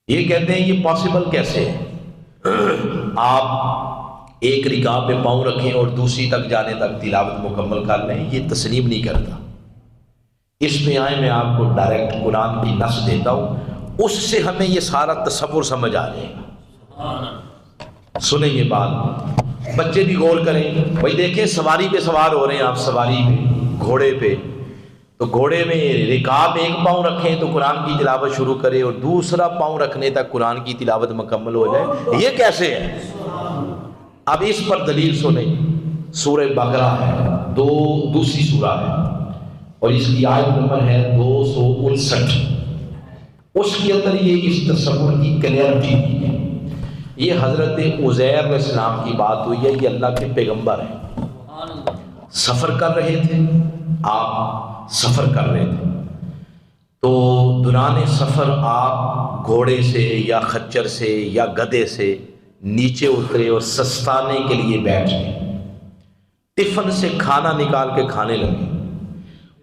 یہ کہتے ہیں یہ پاسبل کیسے ہے، آپ ایک رکاب پہ پاؤں رکھیں اور دوسری تک جانے تک تلاوت مکمل کر لیں، یہ تسلیم نہیں کرتا۔ اس میں آئے میں آپ کو ڈائریکٹ قرآن کی نص دیتا ہوں، اس سے ہمیں یہ سارا تصور سمجھ آ جائے گا۔ سنیں یہ بات، بچے بھی غور کریں۔ بھائی دیکھیں سواری پہ سوار ہو رہے ہیں آپ، سواری پہ گھوڑے پہ، تو گھوڑے میں رکاب ایک پاؤں رکھیں تو قرآن کی تلاوت شروع کرے اور دوسرا پاؤں رکھنے تک قرآن کی تلاوت مکمل ہو جائے، یہ کیسے ہے؟ اب اس پر دلیل سنیں، سورہ بقرہ ہے، دوسری سورہ ہے اور اس کی آیت نمبر ہے 259، اس کے اندر یہ اس تصور کی کلیئرٹی دی ہے۔ یہ حضرت عزیر علیہ السلام کی بات ہوئی ہے، یہ اللہ کے پیغمبر ہیں، سفر کر رہے تھے، آپ سفر کر رہے تھے، تو دوران سفر آپ گھوڑے سے یا خچر سے یا گدھے سے نیچے اترے اور سستانے کے لیے بیٹھ گئے، ٹفن سے کھانا نکال کے کھانے لگے،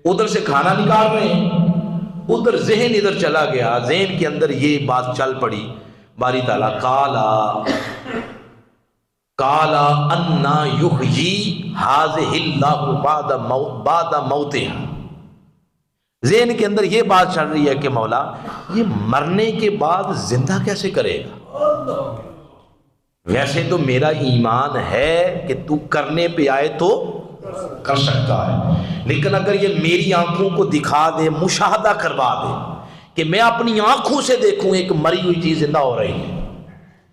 ادھر سے کھانا نکال رہے ہیں ادھر ذہن ادھر چلا گیا، ذہن کے اندر یہ بات چل پڑی، باری تعالیٰ کالا انا یحیی ھذہ اللہ بعد موتہا، ذہن کے اندر یہ بات چل رہی ہے کہ مولا یہ مرنے کے بعد زندہ کیسے کرے گا؟ ویسے تو میرا ایمان ہے کہ تو کرنے پہ آئے تو کر سکتا ہے، لیکن اگر یہ میری آنکھوں کو دکھا دے، مشاہدہ کروا دے کہ میں اپنی آنکھوں سے دیکھوں ایک مری ہوئی چیز زندہ ہو رہی ہے،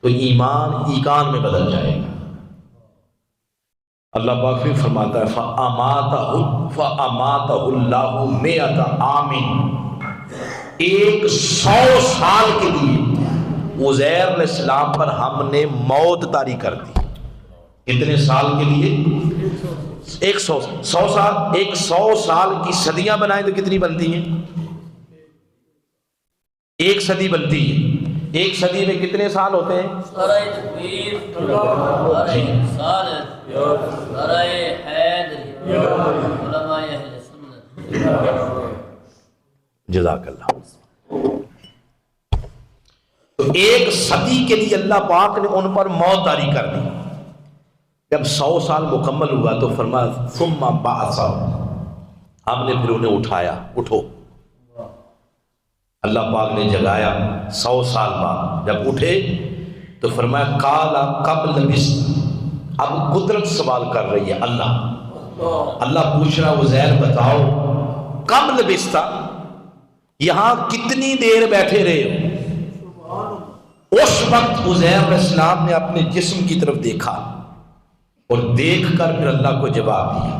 تو ایمان ایقان میں بدل جائے گا۔ اللہ پاک بھی فرماتا ہے فَأَمَاتَهُ اللَّهُ مِئَةَ عَامٍ، 100 سال کے لیے عزیر علیہ السلام پر ہم نے موت طاری کر دی۔ کتنے سال کے لیے؟ 100 سال۔ 100 سال کی صدیاں بنائیں تو کتنی بنتی ہیں؟ 1 صدی بنتی ہے۔ 1 صدی میں کتنے سال ہوتے ہیں؟ نعرہ تکبیر، نعرہ رسالت، نعرہ حیدری، علماء اہل سنت۔ جزاک اللہ۔ تو 1 صدی کے لیے اللہ پاک نے ان پر موت طاری کر دی۔ جب 100 سال مکمل ہوا تو فرمایا ثم بعث، ہم نے پھر انہیں اٹھایا، اٹھو۔ اللہ پاک نے جگایا 100 سال بعد، جب اٹھے تو فرمایا قال کب لبثت، اب قدرت سوال کر رہی ہے اللہ پوچھ رہا عزیر بتاؤ کب لبثت، یہاں کتنی دیر بیٹھے رہے ہو؟ اس وقت عزیر علیہ السلام نے اپنے جسم کی طرف دیکھا اور دیکھ کر پھر اللہ کو جواب دیا،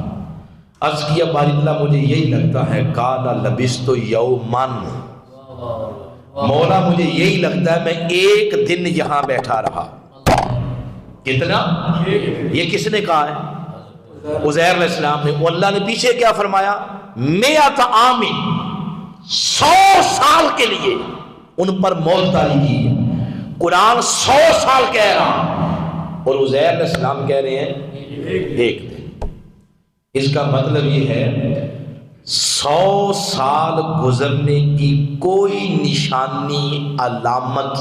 عرض کیا باری اللہ مجھے یہی لگتا ہے، قال لبثت یوما، مولا مجھے یہی لگتا ہے میں 1 دن یہاں بیٹھا رہا۔ کتنا؟ یہ کس نے کہا ہے؟ عزیر علیہ السلام نے۔ اللہ نے پیچھے کیا فرمایا؟ 100 عام، 100 سال کے لیے ان پر موت طاری کی ہے۔ قرآن 100 سال کہہ رہا اور عزیر علیہ السلام کہہ رہے ہیں 1 دن۔ اس کا مطلب یہ ہے 100 سال گزرنے کی کوئی نشانی علامت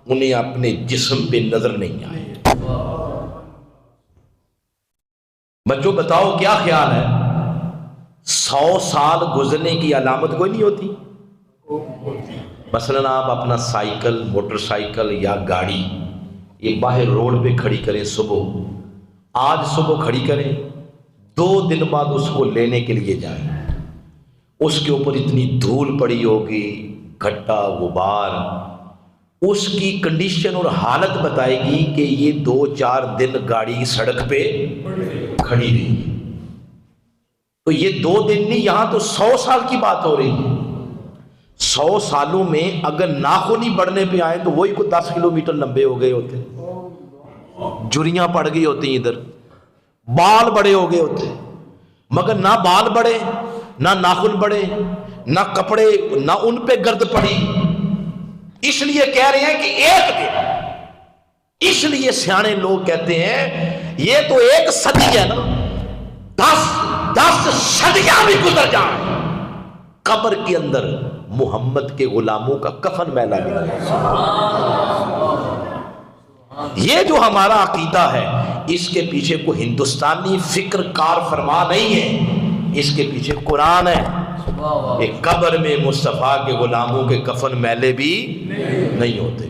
انہیں اپنے جسم پہ نظر نہیں آئے۔ بچوں بتاؤ کیا خیال ہے؟ 100 سال گزرنے کی علامت کوئی نہیں ہوتی؟ مثلاً آپ اپنا سائیکل، موٹر سائیکل یا گاڑی یہ باہر روڈ پہ کھڑی کریں، آج صبح کھڑی کریں، 2 دن بعد اس کو لینے کے لیے جائیں، اس کے اوپر اتنی دھول پڑی ہوگی، گھٹا غبار، اس کی کنڈیشن اور حالت بتائے گی کہ یہ 2-4 دن گاڑی سڑک پہ کھڑی رہی۔ تو یہ 2 دن نہیں، یہاں تو 100 سال کی بات ہو رہی ہے۔ 100 سالوں میں اگر ناخن ہی بڑھنے پہ آئے تو وہی کوئی 10 کلومیٹر لمبے ہو گئے ہوتے، جھریاں پڑ گئی ہوتی ادھر، بال بڑے ہو گئے ہوتے، مگر نہ بال بڑے، نہ ناخن بڑے، نہ کپڑے، نہ ان پہ گرد پڑی۔ اس لیے کہہ رہے ہیں کہ 1 دن، اس لیے سیانے لوگ کہتے ہیں یہ تو 1 صدی ہے نا، 10 صدیاں بھی گزر جائیں قبر کے اندر محمد کے غلاموں کا کفن میلا ملا۔ یہ جو ہمارا عقیدہ ہے اس کے پیچھے کوئی ہندوستانی فکر کار فرما نہیں ہے، اس کے پیچھے قرآن ہے کہ قبر میں مصطفیٰ کے غلاموں کے کفن میلے بھی نہیں ہوتے۔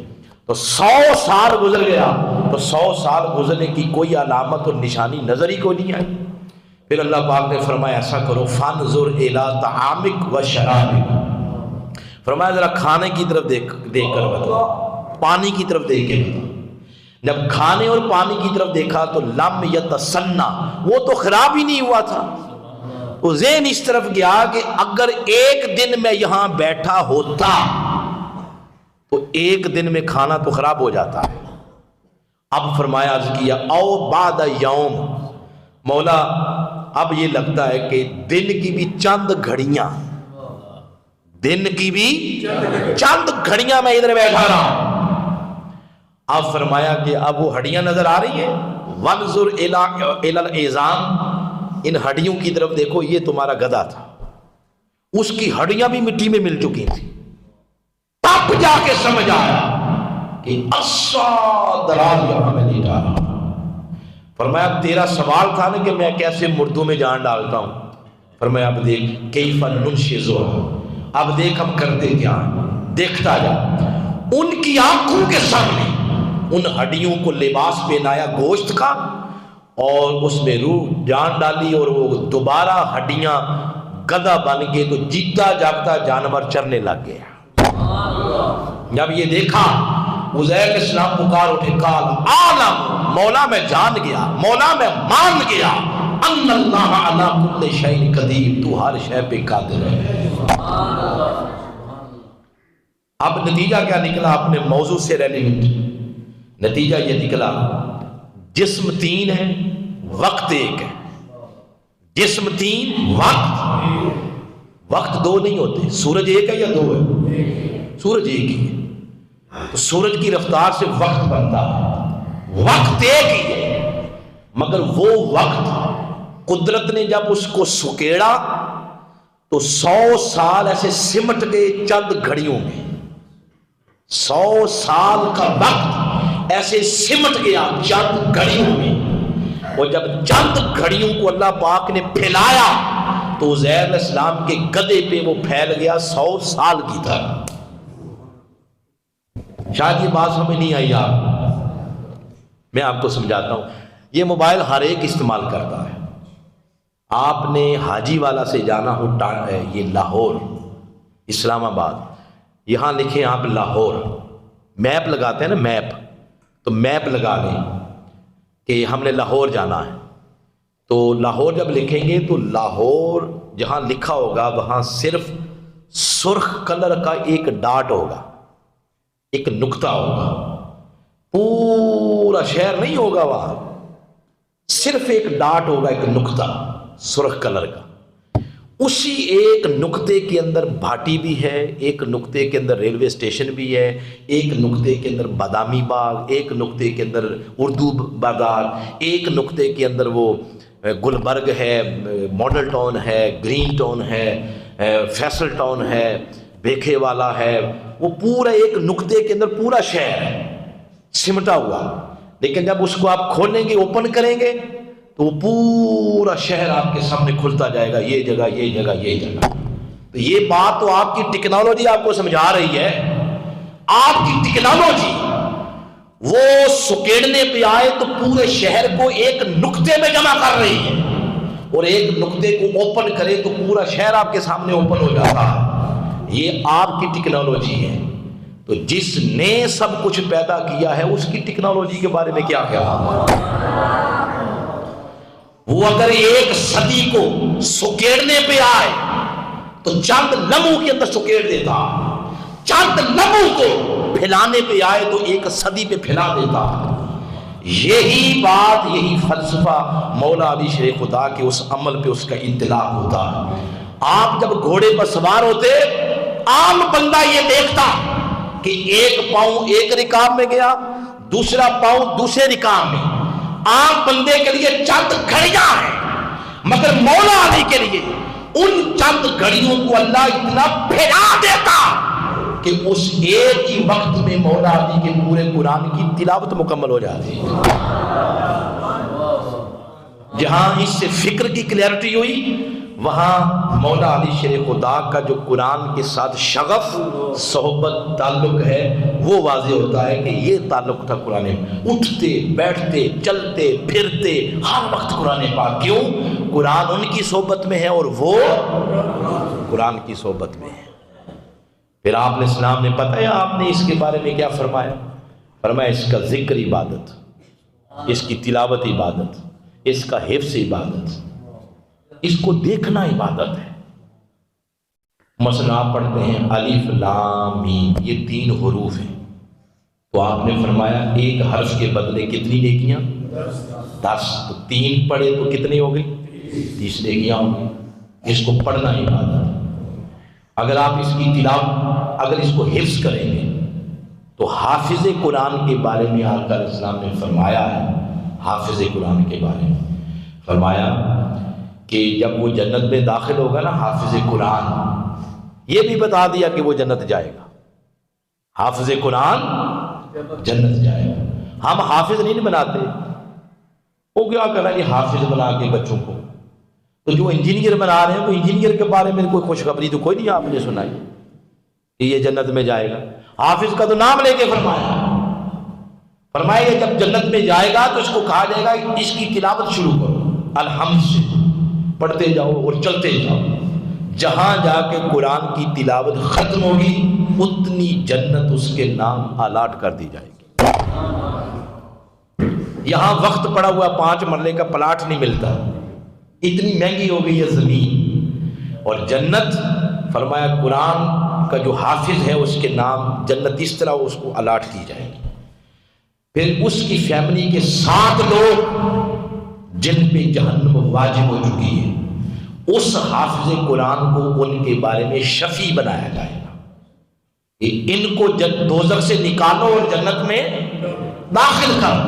تو 100 سال گزر گیا تو 100 سال گزرنے کی کوئی علامت اور نشانی نظر ہی کو نہیں آئی۔ پھر اللہ پاک نے فرمایا ایسا کرو فانظر الی طعامک و شرابک، فرمایا ذرا کھانے کی طرف دیکھ کر بتاؤ، پانی کی طرف دیکھ کے بتاؤ۔ جب کھانے اور پانی کی طرف دیکھا تو لم یتسنہ، وہ تو خراب ہی نہیں ہوا تھا۔ تو ذہن اس طرف گیا کہ اگر 1 دن میں یہاں بیٹھا ہوتا تو 1 دن میں کھانا تو خراب ہو جاتا ہے۔ اب فرمایا عرض کیا او بعد یوم، مولا اب یہ لگتا ہے کہ دن کی بھی چند گھڑیاں، دن کی بھی چند گھڑیاں میں ادھر بیٹھا رہا۔ اب فرمایا کہ اب وہ ہڈیاں نظر آ رہی ہیں، وانظر الی العظام، ان ہڈیوں کی طرف دیکھو، یہ تمہارا گدھا تھا اس کی ہڈیاں بھی مٹی میں مل چکی تھی. تب جا کے سمجھ آیا کہ دراز یہاں میں نہیں جا رہا. فرمایا تیرا سوال تھا نا کہ میں کیسے مردوں میں جان ڈالتا ہوں. فرمایا اب دیکھ کیف ننشزها، اب دیکھ ہم کرتے کیا ہیں. دیکھتا جا. ان کی آنکھوں کے سامنے ان ہڈیوں کو لباس پہنایا گوشت کا اور اس میں روح جان ڈالی اور وہ دوبارہ ہڈیاں گدھا بن گئے تو جیتا جاگتا جانور چرنے لگ گیا. جب یہ دیکھا عزیر علیہ السلام پکار اٹھے قال عالم، مولا میں جان گیا، مولا میں مان گیا ان اللہ علی کل شیء قدیر، تو ہر شے پہ قادر ہے. اب نتیجہ کیا نکلا اپنے موضوع سے ریلیونٹ؟ نتیجہ یہ نکلا جسم تین ہے وقت ایک ہے. جسم تین وقت دو نہیں ہوتے. سورج ایک ہے یا دو ہے؟ سورج ایک ہی ہے. تو سورج کی رفتار سے وقت بنتا ہے. وقت ایک ہی ہے مگر وہ وقت قدرت نے جب اس کو سکیڑا تو 100 سال ایسے سمٹ گئے چند گھڑیوں میں. 100 سال کا وقت ایسے سمٹ گیا چند گھڑیوں میں. اور جب چند گھڑیوں کو اللہ پاک نے پھیلایا تو عزیر علیہ السلام کے گدھے پہ وہ پھیل گیا 100 سال کی طرح. شاید یہ بات ہمیں نہیں آئی. میں آپ کو سمجھاتا ہوں. یہ موبائل ہر ایک استعمال کرتا ہے. آپ نے حاجی والا سے جانا ہو یہ لاہور اسلام آباد، یہاں لکھیں آپ لاہور، میپ لگاتے ہیں نا میپ، تو میپ لگا لیں کہ ہم نے لاہور جانا ہے. تو لاہور جب لکھیں گے تو لاہور جہاں لکھا ہوگا وہاں صرف سرخ کلر کا ایک ڈاٹ ہوگا، ایک نقطہ ہوگا. پورا شہر نہیں ہوگا وہاں، صرف ایک ڈاٹ ہوگا، ایک نقطہ سرخ کلر کا. اسی ایک نقطے کے اندر بھاٹی بھی ہے، ایک نقطے کے اندر ریلوے اسٹیشن بھی ہے، ایک نقطے کے اندر بادامی باغ، ایک نقطے کے اندر اردو بازار، ایک نقطے کے اندر وہ گلبرگ ہے، ماڈل ٹاؤن ہے، گرین ٹاؤن ہے، فیصل ٹاؤن ہے، بیکھے والا ہے. وہ پورا ایک نقطے کے اندر پورا شہر ہے سمٹا ہوا. لیکن جب اس کو آپ کھولیں گے، اوپن کریں گے تو وہ پورا شہر آپ کے سامنے کھلتا جائے گا، یہ جگہ یہ جگہ یہ جگہ. تو یہ بات تو آپ کی ٹیکنالوجی آپ کو سمجھا رہی ہے. آپ کی ٹیکنالوجی وہ سکیڑنے پہ آئے تو پورے شہر کو ایک نقطے میں جمع کر رہی ہے، اور ایک نقطے کو اوپن کرے تو پورا شہر آپ کے سامنے اوپن ہو جاتا ہے. یہ آپ کی ٹیکنالوجی ہے. تو جس نے سب کچھ پیدا کیا ہے اس کی ٹیکنالوجی کے بارے میں کیا خیال؟ وہ اگر ایک صدی کو سکیڑنے پہ آئے تو چند لمحوں کے اندر سکیڑ دیتا، چند لمحوں کو پھیلانے پہ آئے تو ایک صدی پہ پھیلا دیتا. یہی بات، یہی فلسفہ مولا علی شیر خدا کے اس عمل پہ اس کا انطلاق ہوتا ہے. آپ جب گھوڑے پر سوار ہوتے، عام بندہ یہ دیکھتا کہ ایک پاؤں ایک رکاب میں گیا، دوسرا پاؤں دوسرے رکاب میں. عام بندے کے لیے چند گھڑیاں ہیں، مگر مولا علی کے لیے ان چند گھڑیوں کو اللہ اتنا پھیلا دیتا کہ اس ایک ہی وقت میں مولا علی کے پورے قرآن کی تلاوت مکمل ہو جاتی. جہاں اس سے فکر کی کلیئرٹی ہوئی، وہاں مولا علی شیر خدا کا جو قرآن کے ساتھ شغف، صحبت، تعلق ہے وہ واضح ہوتا ہے کہ یہ تعلق تھا قرآن. اٹھتے بیٹھتے چلتے پھرتے ہر وقت قرآن پاک. کیوں؟ قرآن ان کی صحبت میں ہے اور وہ قرآن کی صحبت میں ہے. پھر آپ نے اسلام نے پتہ ہے آپ نے اس کے بارے میں کیا فرمایا؟ فرمایا اس کا ذکر عبادت، اس کی تلاوت عبادت، اس کا حفظ عبادت، اس کو دیکھنا عبادت ہے. مثلا آپ پڑھتے ہیں الف لام میم، یہ 3 حروف ہیں، تو آپ نے فرمایا ایک حرف کے بدلے کتنی نیکیاں؟ 10. تو 3 پڑھے تو کتنی ہو گئی؟ 30 نیکیاں ہوں گی. اس کو پڑھنا عبادت ہے. اگر آپ اس کی تلاوت، اگر اس کو حفظ کریں گے تو حافظ قرآن کے بارے میں آقا علیہ السلام نے فرمایا ہے. حافظ قرآن کے بارے میں فرمایا کہ جب وہ جنت میں داخل ہوگا نا حافظ قرآن، یہ بھی بتا دیا کہ وہ جنت جائے گا، حافظ قرآن جنت جائے گا۔ ہم حافظ نہیں بناتے، وہ کیا کرنا کہ حافظ بنا کے بچوں کو، تو جو انجینئر بنا رہے ہیں وہ انجینئر کے بارے میں کوئی خوشخبری تو کوئی نہیں آپ نے سنائی کہ یہ جنت میں جائے گا۔ حافظ کا تو نام لے کے فرمایا کہ جب جنت میں جائے گا تو اس کو کہا جائے گا کہ اس کی تلاوت شروع کرو، الحمد سے پڑھتے جاؤ اور چلتے جاؤ، جہاں جا کے قرآن کی تلاوت ختم ہوگی اتنی جنت اس کے نام الاٹ کر دی جائے گی۔ یہاں وقت پڑا ہوا 5 مرلے کا پلاٹ نہیں ملتا، اتنی مہنگی ہو گئی ہے زمین، اور جنت فرمایا قرآن کا جو حافظ ہے اس کے نام جنت اس طرح اس کو الاٹ کی جائے گی۔ پھر اس کی فیملی کے 7 لوگ جن پہ جہنم واجب ہو چکی ہے، اس حافظ قرآن کو ان کے بارے میں شفیع بنایا جائے گا کہ ان کو دوزخ سے نکالو اور جنت میں داخل کرو۔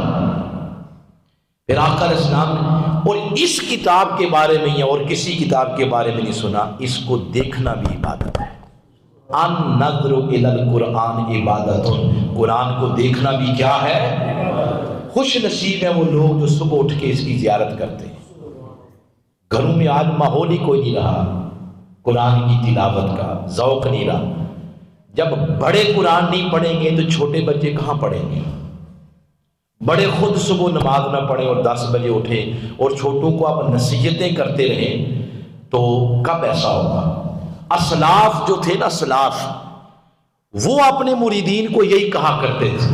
پھر آقا علیہ السلام نے، اور اس کتاب کے بارے میں یا اور کسی کتاب کے بارے میں نہیں سنا، اس کو دیکھنا بھی عبادت ہے۔ النظر الی القرآن عبادت، قرآن کو دیکھنا بھی کیا ہے؟ خوش نصیب ہیں وہ لوگ جو صبح اٹھ کے اس کی زیارت کرتے ہیں۔ گھروں میں آج ماحول ہی کوئی نہیں رہا قرآن کی تلاوت کا، ذوق نہیں رہا۔ جب بڑے قرآن نہیں پڑھیں گے تو چھوٹے بچے کہاں پڑھیں گے؟ بڑے خود صبح نماز نہ پڑھیں اور 10 بجے اٹھیں اور چھوٹوں کو آپ نصیحتیں کرتے رہیں تو کب ایسا ہوگا؟ اسلاف جو تھے نا، اسلاف، وہ اپنے مریدین کو یہی کہا کرتے تھے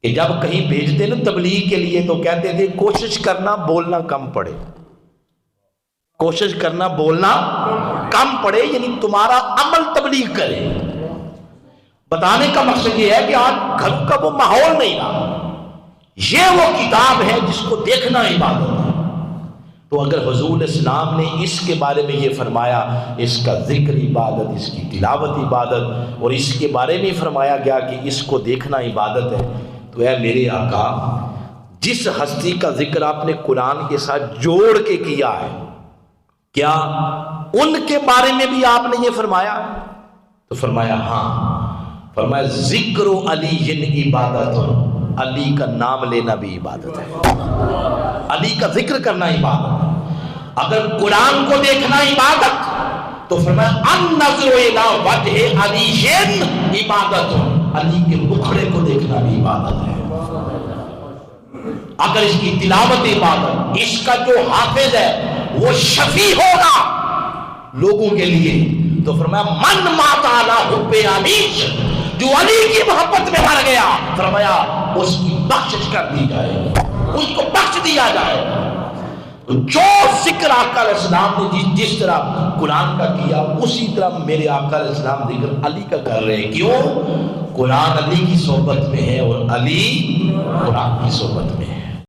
کہ جب کہیں بھیجتے نا تبلیغ کے لیے تو کہتے تھے کوشش کرنا بولنا کم پڑے، کوشش کرنا بولنا کم پڑے، یعنی تمہارا عمل تبلیغ کرے۔ بتانے کا مقصد یہ ہے کہ آج گھر کا وہ ماحول نہیں رہا، یہ وہ کتاب ہے جس کو دیکھنا عبادت ہے۔ تو اگر حضور اسلام نے اس کے بارے میں یہ فرمایا اس کا ذکر عبادت، اس کی تلاوت عبادت، اور اس کے بارے میں فرمایا گیا کہ اس کو دیکھنا عبادت ہے، تو اے میرے آقا، جس ہستی کا ذکر آپ نے قرآن کے ساتھ جوڑ کے کیا ہے، کیا ان کے بارے میں بھی آپ نے یہ فرمایا؟ تو فرمایا ہاں، فرمایا ذکر علی عبادت، علی کا نام لینا بھی عبادت ہے، علی کا ذکر کرنا عبادت ہے۔ اگر قرآن کو دیکھنا عبادت تو فرمایا النظر الی وجہ علی عبادت، علی کے مکھڑے کو دیکھنا بھی عبادت ہے۔ اگر اس کی تلاوت عبادت، اس کا جو حافظ ہے وہ شفیع ہوگا لوگوں کے لیے، تو فرمایا من مات علی حب علی، جو علی کی محبت میں مر گیا، فرمایا اس کی بخشش کر دی جائے گی، اس کو بخش دیا جائے گا۔ جو ذکر آقا علیہ السلام نے جس طرح قرآن کا کیا، اسی طرح میرے آقا علیہ السلام ذکر علی کا کر رہے ہیں۔ کیوں؟ قرآن علی کی صحبت میں ہے اور علی قرآن کی صحبت میں ہے۔